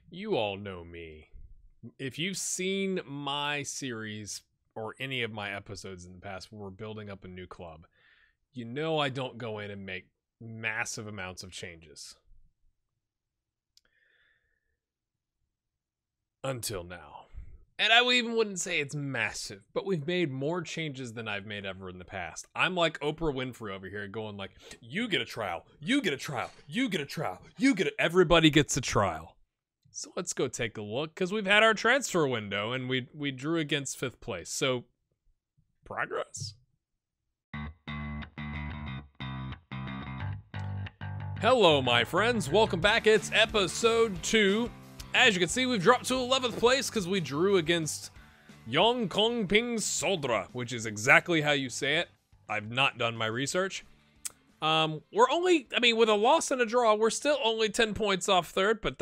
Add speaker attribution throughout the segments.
Speaker 1: You all know me. If you've seen my series or any of my episodes in the past where we're building up a new club, you know I don't go in and make massive amounts of changes. Until now. And I even wouldn't say it's massive, but we've made more changes than I've made ever in the past. I'm like Oprah Winfrey over here going like, you get a trial, you get a trial, you get a trial, you get a... Everybody gets a trial. So let's go take a look, because we've had our transfer window and we drew against 5th place. So, progress. Hello, my friends. Welcome back. It's episode 2. As you can see, we've dropped to 11th place because we drew against Yongkongping Soldra, which is exactly how you say it. I've not done my research. We're only, with a loss and a draw, we're still only 10 points off 3rd, but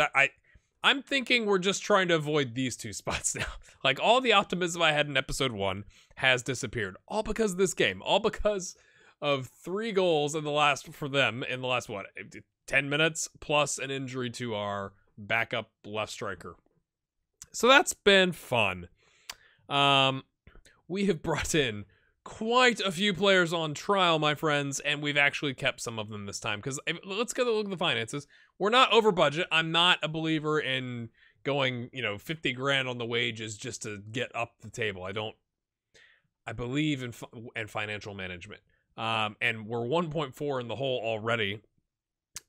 Speaker 1: I'm thinking we're just trying to avoid these 2 spots now. Like, all the optimism I had in episode 1 has disappeared. All because of this game. All because of 3 goals for them in the last, 10 minutes, plus an injury to our backup left striker. So that's been fun. We have brought in quite a few players on trial, my friends, and we've actually kept some of them this time. Because let's get a look at the finances. We're not over budget. I'm not a believer in going, 50 grand on the wages just to get up the table. I believe in financial management. And we're 1.4 in the hole already.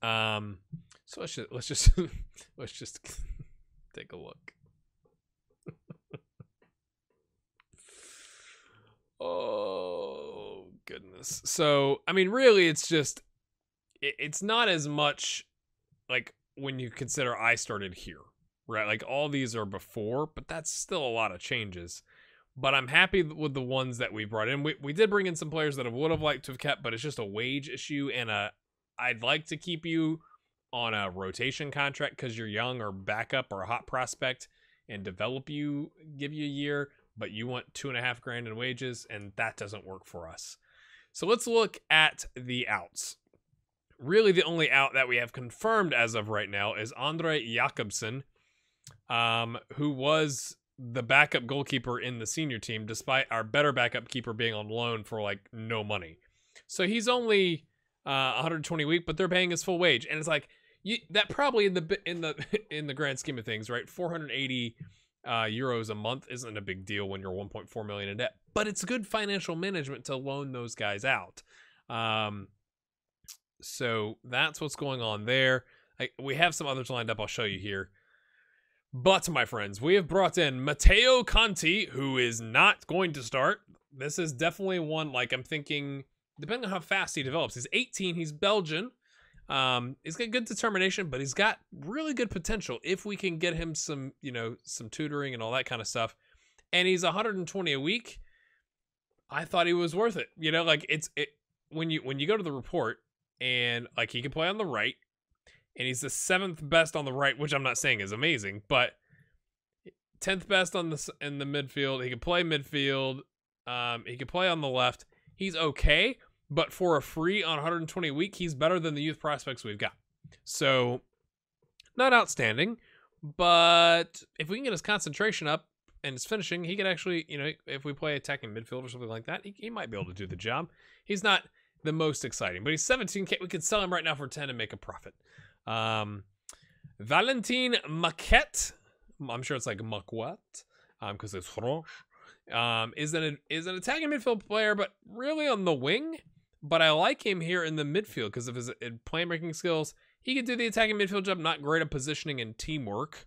Speaker 1: So let's just take a look. Oh goodness. So really it's not as much like when you consider I started here, right? Like all these are before, but that's still a lot of changes. But I'm happy with the ones that we brought in. We did bring in some players that I would have liked to have kept, but it's just a wage issue, and I'd like to keep you on a rotation contract because you're young or backup or a hot prospect and give you a year, but you want 2.5 grand in wages, and that doesn't work for us. So let's look at the outs. Really, the only out that we have confirmed as of right now is Andre Jakobsen, who was the backup goalkeeper in the senior team, despite our better backup keeper being on loan for like no money. So he's only 120 a week, but they're paying his full wage, and it's like that probably in the grand scheme of things, right? 480 euros a month isn't a big deal when you're 1.4 million in debt, but it's good financial management to loan those guys out. So that's what's going on there. We have some others lined up. I'll show you here. But my friends, we have brought in Matteo Conti, who is not going to start. This is definitely one, like, I'm thinking, depending on how fast he develops. He's 18, he's Belgian. He's got good determination, but he's got really good potential if we can get him some, some tutoring and all that kind of stuff. And he's 120 a week. I thought he was worth it. When you go to the report and like he can play on the right, and he's the 7th best on the right, which I'm not saying is amazing, but 10th best in the midfield. He can play midfield. He can play on the left. He's okay, but for a free on 120 a week, he's better than the youth prospects we've got. So, not outstanding, but if we can get his concentration up and his finishing, he could actually, if we play attacking midfield or something like that, he might be able to do the job. He's not the most exciting, but he's 17K. We could sell him right now for 10 and make a profit. Valentin Maquette, I'm sure it's like Maquette, because it's French, is an attacking midfield player, but really on the wing. But I like him here in the midfield because of his playmaking skills. He could do the attacking midfield job, not great at positioning and teamwork.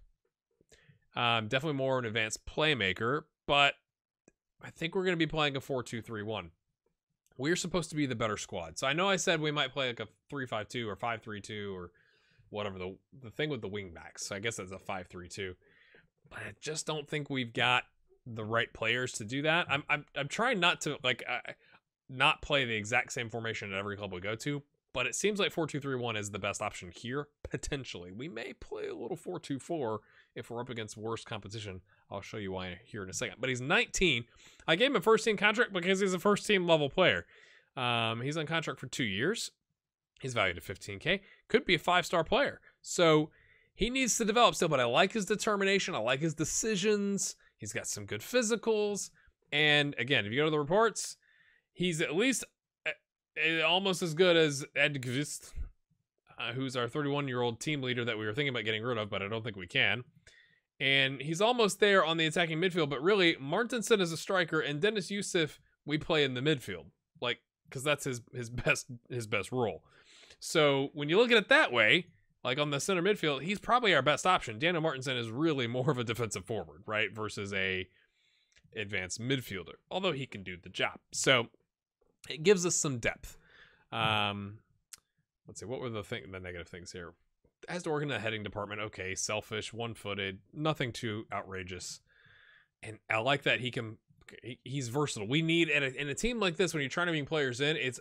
Speaker 1: Definitely more an advanced playmaker, but I think we're going to be playing a 4-2-3-1. We're supposed to be the better squad. So I know I said we might play like a 3-5-2 or 5-3-2 or whatever, the thing with the wing backs. So I guess that's a 5-3-2. But I just don't think we've got the right players to do that. I'm trying not to not play the exact same formation at every club we go to, but it seems like 4-2-3-1 is the best option here, potentially. We may play a little 4-2-4 if we're up against worse competition. I'll show you why here in a second. But he's 19. I gave him a first-team contract because he's a first-team level player. He's on contract for 2 years. He's valued at 15K. Could be a 5-star player. So he needs to develop still, but I like his determination. I like his decisions. He's got some good physicals. And again, if you go to the reports, he's at least almost as good as Edqvist, who's our 31-year-old team leader that we were thinking about getting rid of, but I don't think we can. And he's almost there on the attacking midfield, but really, Martinson is a striker, and Dennis Yusuf, we play in the midfield, like, because that's his best role. So when you look at it that way, like on the center midfield, he's probably our best option. Daniel Martinson is really more of a defensive forward, right, versus a advanced midfielder, although he can do the job. So it gives us some depth. Let's see, what were the negative things here? Has to work in the heading department. Okay, selfish, one-footed, nothing too outrageous. And I like that he's versatile. We need, in a team like this, when you're trying to bring players in, it's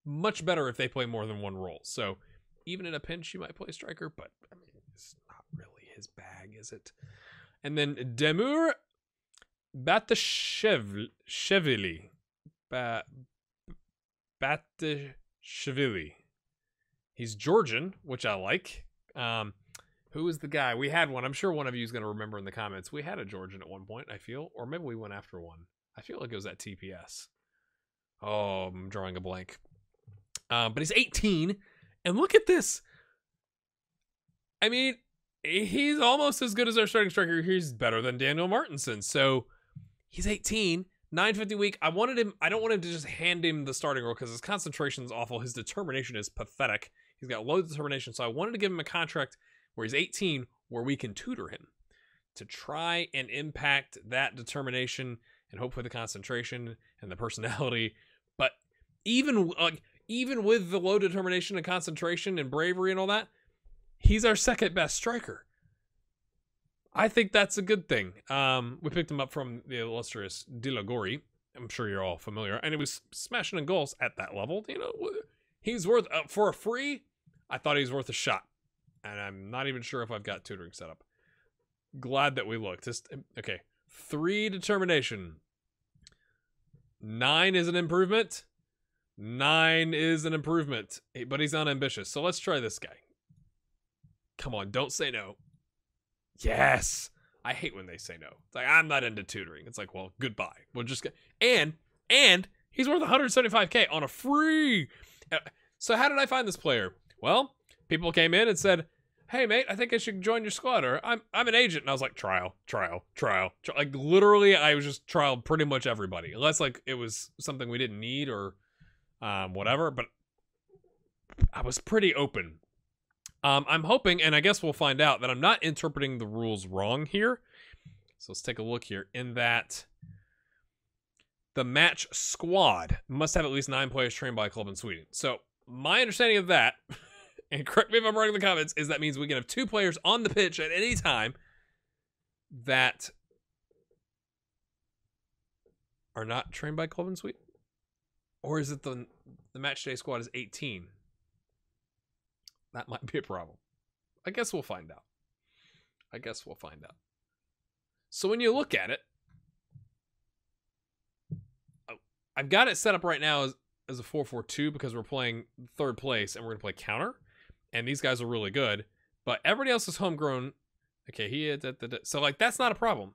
Speaker 1: much better if they play more than one role. So even in a pinch, you might play striker, but I mean, it's not really his bag, is it? And then Demur Batashvili. Batashvili. He's Georgian, which I like. Who is the guy? We had one. I'm sure one of you is going to remember in the comments. We had a Georgian at one point, I feel. Or maybe we went after one. I feel like it was at TPS. Oh, I'm drawing a blank. But he's 18. And look at this. I mean, he's almost as good as our starting striker. He's better than Daniel Martinson. So he's 18. 950 week. I don't want him to just hand him the starting role because his concentration is awful. His determination is pathetic. He's got low determination. So I wanted to give him a contract where he's 18, where we can tutor him to try and impact that determination and hopefully the concentration and the personality. But even with the low determination and concentration and bravery and all that, he's our second best striker. I think that's a good thing. We picked him up from the illustrious Dilagori. I'm sure you're all familiar. And he was smashing in goals at that level. You know, he's worth, for a free, I thought he was worth a shot. And I'm not even sure if I've got tutoring set up. Glad that we looked. Okay. 3 determination. 9 is an improvement. 9 is an improvement. But he's unambitious. So let's try this guy. Come on, don't say no. Yes. I hate when they say no. It's like, I'm not into tutoring. It's like, well, goodbye. We'll just get, and he's worth 175K on a free. So how did I find this player? Well, people came in and said, hey mate, I think I should join your squad, or I'm an agent. And I was like, trial. Like literally I was just trialed pretty much everybody. Unless like it was something we didn't need or whatever, but I was pretty open. I'm hoping, and I guess we'll find out, that I'm not interpreting the rules wrong here. So let's take a look here. In that the match squad must have at least 9 players trained by a club in Sweden. So my understanding of that, and correct me if I'm wrong in the comments, is that means we can have 2 players on the pitch at any time that are not trained by a club in Sweden? Or is it the match day squad is 18? That might be a problem. I guess we'll find out. So when you look at it, I've got it set up right now as a 4-4-2 because we're playing 3rd place and we're going to play counter. And these guys are really good. But everybody else is homegrown. Okay, so like that's not a problem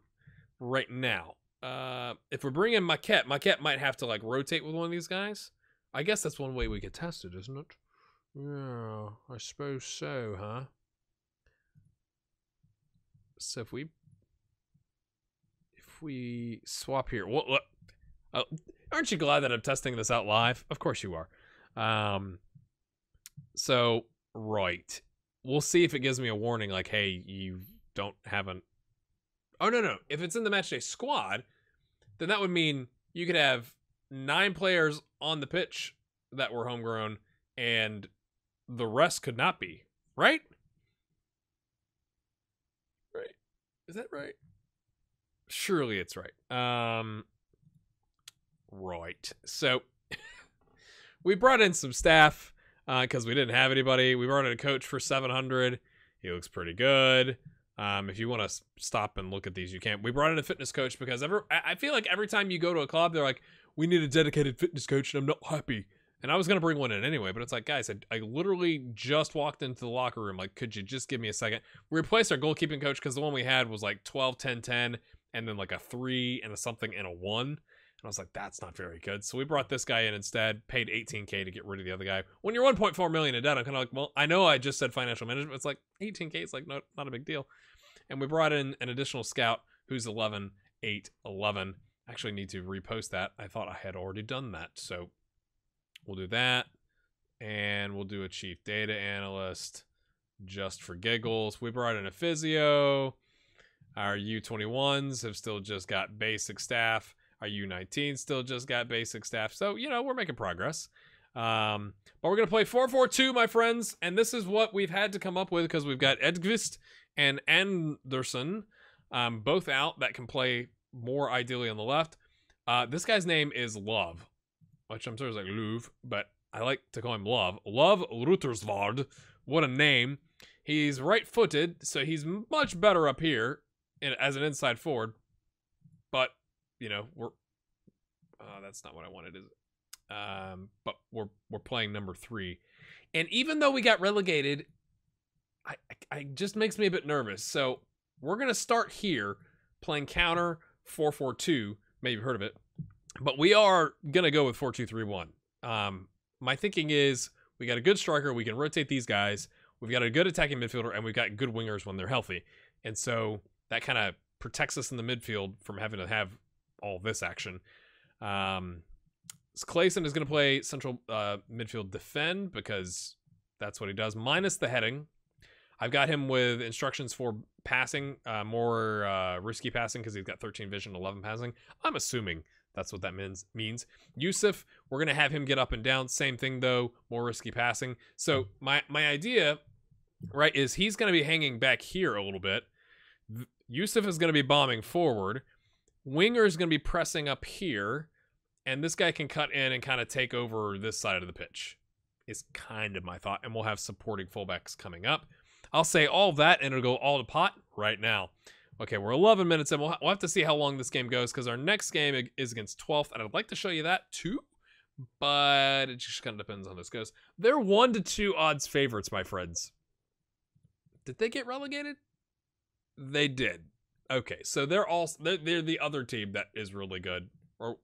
Speaker 1: right now. If we bring in Maquette might have to like rotate with one of these guys. I guess that's one way we could test it, isn't it? Yeah, I suppose so, huh? So if we swap here, what? Aren't you glad that I'm testing this out live? Of course you are. So right, we'll see if it gives me a warning like, hey, you don't have an. Oh no! If it's in the matchday squad, then that would mean you could have 9 players on the pitch that were homegrown, and the rest could not be, right? Right. Is that right? Surely it's right. Right. So we brought in some staff because we didn't have anybody. We brought in a coach for 700. He looks pretty good. If you want to stop and look at these, you can. We brought in a fitness coach because I feel like every time you go to a club, they're like, we need a dedicated fitness coach, and I'm not happy. And I was going to bring one in anyway, but it's like, guys, I literally just walked into the locker room. Like, could you just give me a second? We replaced our goalkeeping coach because the one we had was like 12, 10, 10, and then like a 3 and a something and a 1. And I was like, that's not very good. So we brought this guy in instead, paid $18K to get rid of the other guy. When you're 1.4 million in debt, I'm kind of like, well, I know I just said financial management. It's like $18K. It's like, no, not a big deal. And we brought in an additional scout who's 11, 8, 11. Actually need to repost that. I thought I had already done that. So we'll do that, and we'll do a chief data analyst just for giggles. We brought in a physio. Our U21s have still just got basic staff. Our U19s still just got basic staff. So, you know, we're making progress. But we're going to play 4-4-2, my friends, and this is what we've had to come up with because we've got Edqvist and Anderson both out that can play more ideally on the left. This guy's name is Love, which I'm sure is like Louvre, but I like to call him Love. Love Rutersvard. What a name. He's right-footed, so he's much better up here as an inside forward. But, you know, we're... that's not what I wanted, is it? But we're playing number 3. And even though we got relegated, I just makes me a bit nervous. So we're going to start here playing counter 4-4-2. Maybe you've heard of it. But we are going to go with 4-2-3-1. My thinking is we got a good striker. We can rotate these guys. We've got a good attacking midfielder, and we've got good wingers when they're healthy. And so that kind of protects us in the midfield from having to have all this action. Clayson is going to play central midfield defend because that's what he does, minus the heading. I've got him with instructions for passing, more risky passing because he's got 13 vision, 11 passing. I'm assuming that's what that means. Yusuf, we're going to have him get up and down. Same thing, though, more risky passing. So my idea, right, is he's going to be hanging back here a little bit. Yusuf is going to be bombing forward. Winger is going to be pressing up here. And this guy can cut in and kind of take over this side of the pitch. Is kind of my thought. And we'll have supporting fullbacks coming up. I'll say all of that, and it'll go all to pot right now. Okay, we're 11 minutes in. We'll have to see how long this game goes, because our next game is against 12th, and I'd like to show you that too, but it just kind of depends on how this goes. They're 1-2 odds favorites, my friends. Did they get relegated? They did. Okay, so they're the other team that is really good, or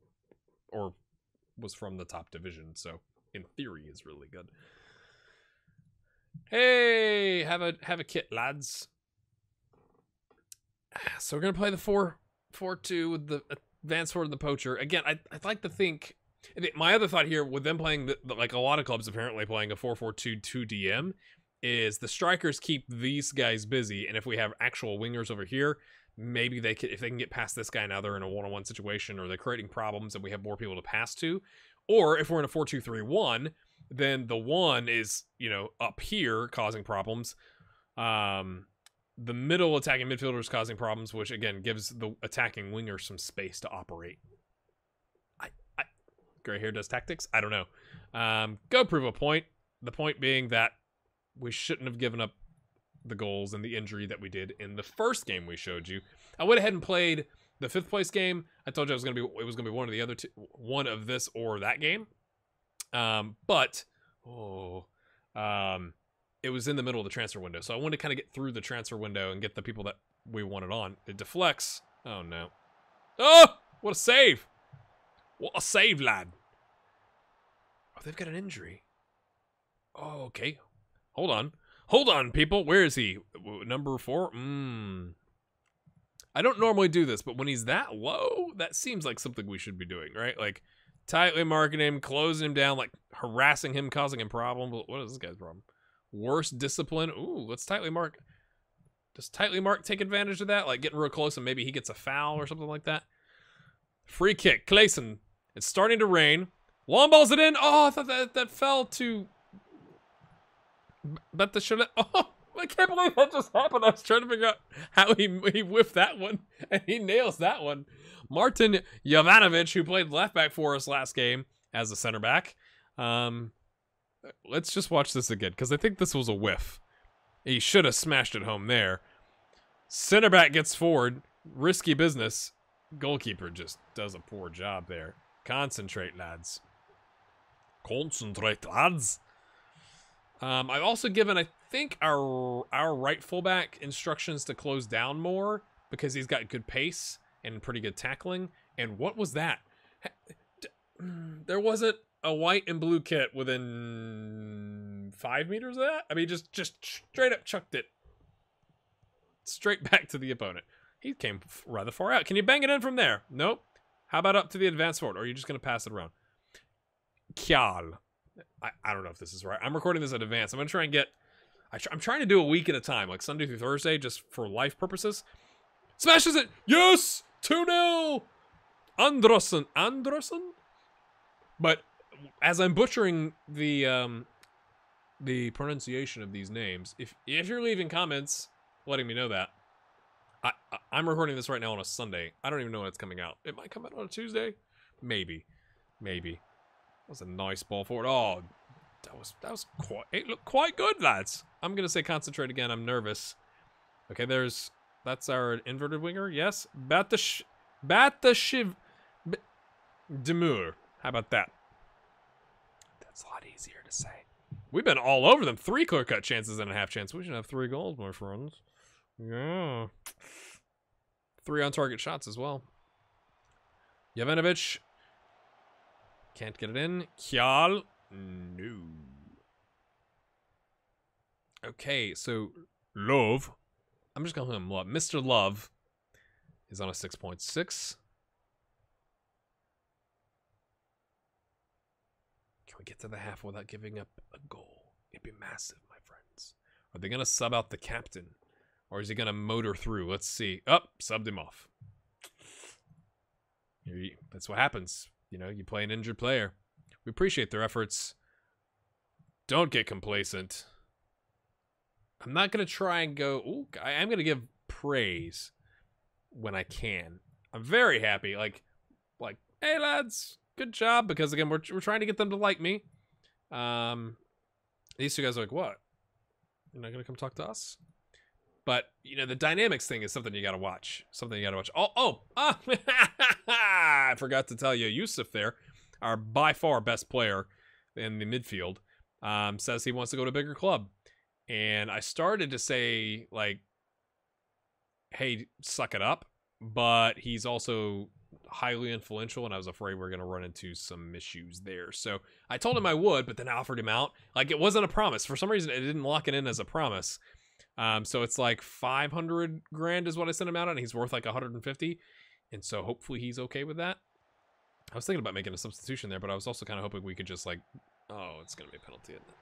Speaker 1: was from the top division, so in theory is really good. Hey, have a kit, lads. So we're gonna play the 4-4-2 with the advanced forward and the poacher. Again, I'd like to think. My other thought here, with them playing like a lot of clubs apparently playing a 4-4-2 2DM, is the strikers keep these guys busy, and if we have actual wingers over here, maybe they can, if they can get past this guy, now they're in a one-on-one situation, or they're creating problems, and we have more people to pass to. Or if we're in a 4-2-3-1. Then the 1 is, you know, up here causing problems. The middle attacking midfielder is causing problems, which again gives the attacking winger some space to operate. Gray hair does tactics? I don't know. Go prove a point. The point being that we shouldn't have given up the goals and the injury that we did in the first game we showed you. I went ahead and played the 5th place game. I told you it was gonna be one of the other two, one of this or that game. But it was in the middle of the transfer window, so I wanted to kind of get through the transfer window and get the people that we wanted on. It deflects. Oh no! Oh, what a save! What a save, lad! Oh, they've got an injury. Oh, okay. Hold on, people. Where is he? Number 4. I don't normally do this, but when he's that low, that seems like something we should be doing, right? Like, tightly marking him, closing him down, like harassing him, causing him problems. What is this guy's problem? Worst discipline. Ooh, let's tightly mark. Does tightly mark take advantage of that? Like getting real close and maybe he gets a foul or something like that? Free kick. Clayson. It's starting to rain. Long balls it in. Oh, I thought that fell to... But the should. Oh, I can't believe that just happened. I was trying to figure out how he whiffed that one, and he nails that one. Martin Jovanovic, who played left back for us last game as a center back. Let's just watch this again, because I think this was a whiff. He should have smashed it home there. Center back gets forward. Risky business. Goalkeeper just does a poor job there. Concentrate, lads. Concentrate, lads. I've also given, I think, our right fullback instructions to close down more because he's got good pace and pretty good tackling. And what was that? There wasn't a white and blue kit within 5 meters of that. I mean, just straight up chucked it straight back to the opponent. He came rather far out. Can you bang it in from there? Nope. How about up to the advanced forward? Or are you just going to pass it around? Kjal. I don't know if this is right. I'm recording this in advance. I'm going to try and get... I'm trying to do a week at a time, like Sunday through Thursday, just for life purposes. Smashes it! Yes! 2-0! Andresen? But as I'm butchering the pronunciation of these names, if you're leaving comments letting me know that, I'm recording this right now on a Sunday. I don't even know when it's coming out. It might come out on a Tuesday. Maybe. That was a nice ball forward. Oh, that was quite. It looked quite good, lads. I'm gonna say concentrate again. I'm nervous. Okay, that's our inverted winger. Yes, Batashiv Demur. How about that? That's a lot easier to say. We've been all over them. 3 clear-cut chances and a half chance. We should have 3 goals, my friends. Yeah. 3 on-target shots as well. Jovanovic. Can't get it in. Kjal. No. Okay, so Love. I'm just calling him Love. Mr. Love is on a 6.6. Can we get to the half without giving up a goal? It'd be massive, my friends. Are they going to sub out the captain? Or is he going to motor through? Let's see. Oh, subbed him off. That's what happens. You know, you play an injured player. We appreciate their efforts. Don't get complacent. I'm not going to try and go... Ooh, I am going to give praise when I can. I'm very happy. Like, hey, lads, good job. Because, again, we're trying to get them to like me. These 2 guys are like, what? You're not going to come talk to us? But, you know, the dynamics thing is something you got to watch. I forgot to tell you, Yusuf there, our by far best player in the midfield, says he wants to go to a bigger club. And I started to say, like, hey, suck it up. But he's also highly influential, and I was afraid we were going to run into some issues there. So I told him I would, but then I offered him out. Like, it wasn't a promise. For some reason, it didn't lock it in as a promise. So it's like 500 grand is what I sent him out on. And he's worth like 150. And so hopefully he's okay with that. I was thinking about making a substitution there, but I was also kind of hoping we could just like, oh, it's going to be a penalty, isn't it?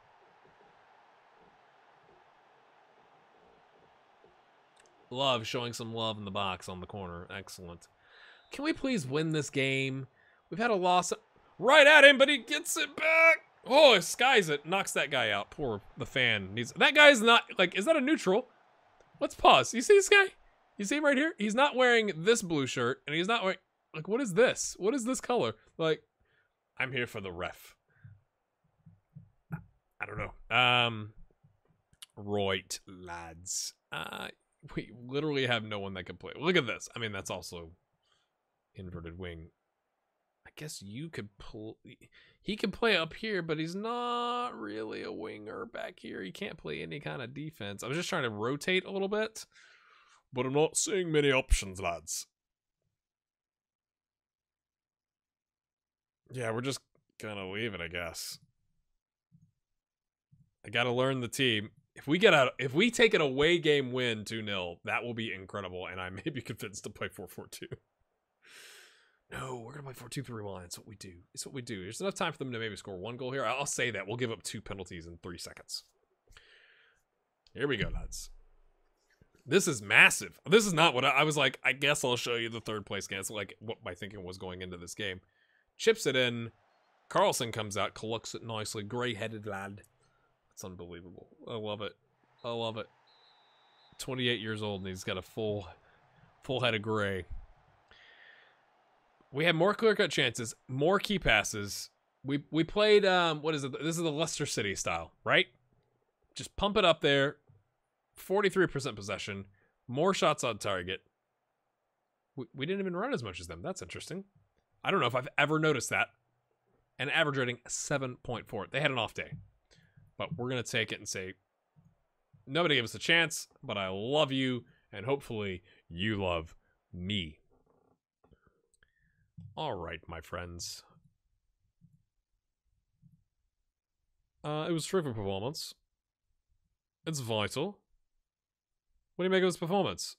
Speaker 1: Love showing some love in the box on the corner. Excellent. Can we please win this game? We've had a loss right at him, but he gets it back. Oh, he skies it. Knocks that guy out. Poor the fan. That guy's not, like, is that a neutral? Let's pause. You see this guy? You see him right here? He's not wearing this blue shirt, and he's not wearing, like, what is this? What is this color? Like, I'm here for the ref. I don't know. Right, lads. We literally have no one that can play. Look at this. I mean, that's also inverted wing. I guess you could pull... He can play up here, but he's not really a winger back here. He can't play any kind of defense. I was just trying to rotate a little bit, but I'm not seeing many options, lads. Yeah, we're just gonna leave it, I guess. I gotta learn the team. If we take an away game win 2-0, that will be incredible, and I may be convinced to play 4-4-2. No, we're going to play 4-2-3-1. It's what we do. It's what we do. There's enough time for them to maybe score 1 goal here. I'll say that. We'll give up 2 penalties in 3 seconds. Here we go, lads. This is massive. This is not what I was like, I guess I'll show you the 3rd place cancel, like what my thinking was going into this game. Chips it in. Carlson comes out, collects it nicely. Gray-headed lad. It's unbelievable. I love it. I love it. 28 years old, and he's got a full head of gray. We had more clear-cut chances, more key passes. We played, what is it? This is the Leicester City style, right? Just pump it up there. 43% possession. More shots on target. We didn't even run as much as them. That's interesting. I don't know if I've ever noticed that. and average rating 7.4. They had an off day, but we're going to take it and say, nobody gave us a chance, but I love you, and hopefully you love me. All right, my friends. It was a terrific performance. It's vital. What do you make of this performance?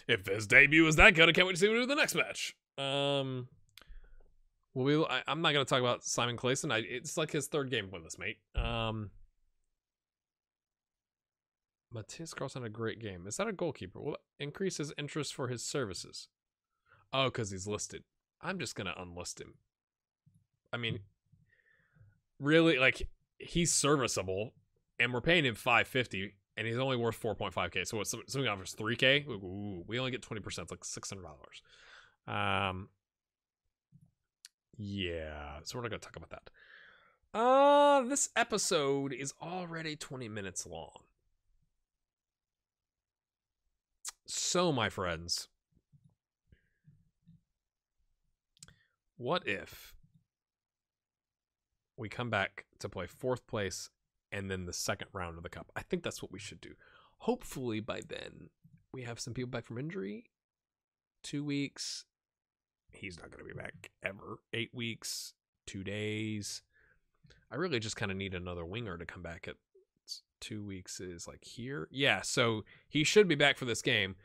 Speaker 1: If this debut is that good, I can't wait to see what we do in the next match. I'm not going to talk about Simon Clayson. It's like his third game with us, mate. Matthias Carlson had a great game. Is that a goalkeeper? Will it increase his interest for his services? Oh, because he's listed. I'm just going to unlist him. I mean, really, like, he's serviceable, and we're paying him $550, and he's only worth 4.5k. So what? Something offers 3k. Ooh, we only get 20%. It's like $600. Yeah. So we're not gonna talk about that. This episode is already 20 minutes long. So, my friends, what if we come back to play 4th place and then the second round of the cup? I think that's what we should do. Hopefully by then we have some people back from injury. 2 weeks. He's not going to be back ever. 8 weeks. 2 days. I really just kind of need another winger to come back at 2 weeks is like here. Yeah, so he should be back for this game,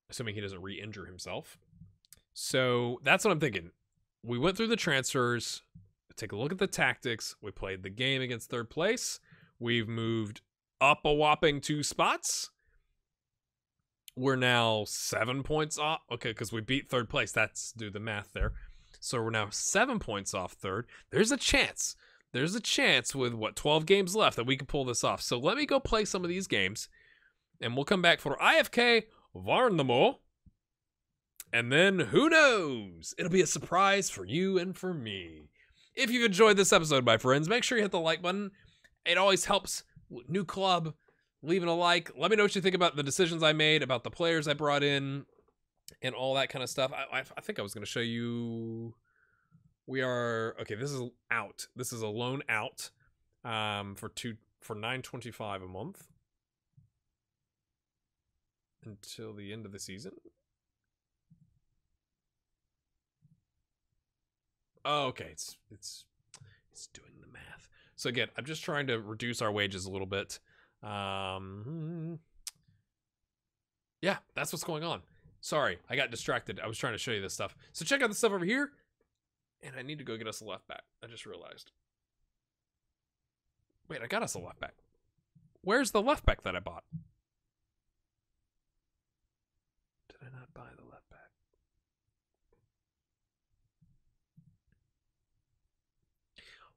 Speaker 1: assuming he doesn't re-injure himself. So that's what I'm thinking. We went through the transfers. Take a look at the tactics. We played the game against 3rd place. We've moved up a whopping 2 spots. We're now 7 points off. Okay, because we beat 3rd place. That's do the math there. So we're now 7 points off 3rd. There's a chance. There's a chance with, 12 games left that we can pull this off. So let me go play some of these games. And we'll come back for IFK Varnamo. And then, who knows? It'll be a surprise for you and for me. If you've enjoyed this episode, my friends, make sure you hit the like button. It always helps. New club, leaving a like. Let me know what you think about the decisions I made, about the players I brought in, and all that kind of stuff. I think I was going to show you. We are okay. This is out. This is a loan out for $9.25 a month until the end of the season. Oh, okay, it's doing the math. So again, I'm just trying to reduce our wages a little bit. Yeah, that's what's going on. Sorry, I got distracted. I was trying to show you this stuff. So check out the stuff over here. And I need to go get us a left back. I just realized. Wait, I got us a left back. Where's the left back that I bought? Did I not buy the left back?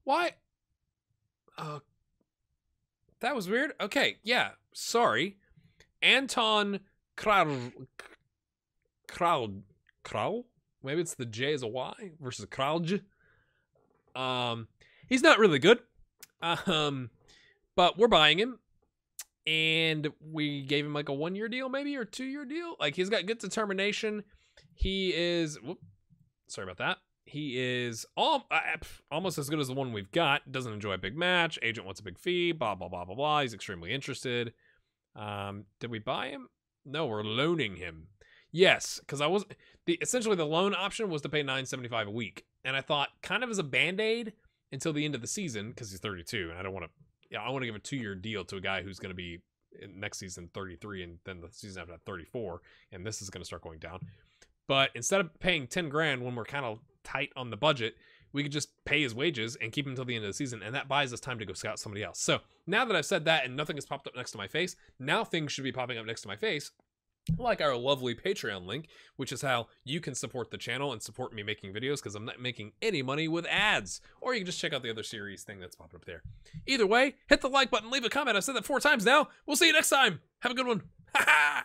Speaker 1: Why? That was weird. Okay, yeah. Sorry. Anton Kral. Maybe it's the J as a Y versus Kralj. He's not really good. But we're buying him. And we gave him like a 1-year deal, maybe, or 2-year deal. Like, he's got good determination. He is... Whoop, sorry about that. He is almost as good as the one we've got. Doesn't enjoy a big match. Agent wants a big fee. Blah, blah, blah, blah, blah. He's extremely interested. Did we buy him? No, we're loaning him. Yes, because essentially the loan option was to pay $9.75 a week. And I thought, kind of as a Band-Aid until the end of the season, because he's 32, and I don't want to... Yeah, I want to give a 2-year deal to a guy who's going to be next season 33, and then the season after that 34, and this is going to start going down. But instead of paying 10 grand when we're kind of tight on the budget, we could just pay his wages and keep him until the end of the season, and that buys us time to go scout somebody else. So now that I've said that and nothing has popped up next to my face, now things should be popping up next to my face, like our lovely Patreon link, which is how you can support the channel and support me making videos, because I'm not making any money with ads. Or you can just check out the other series thing that's popping up there. Either way, hit the like button, leave a comment. I've said that 4 times now. We'll see you next time. Have a good one. Ha ha!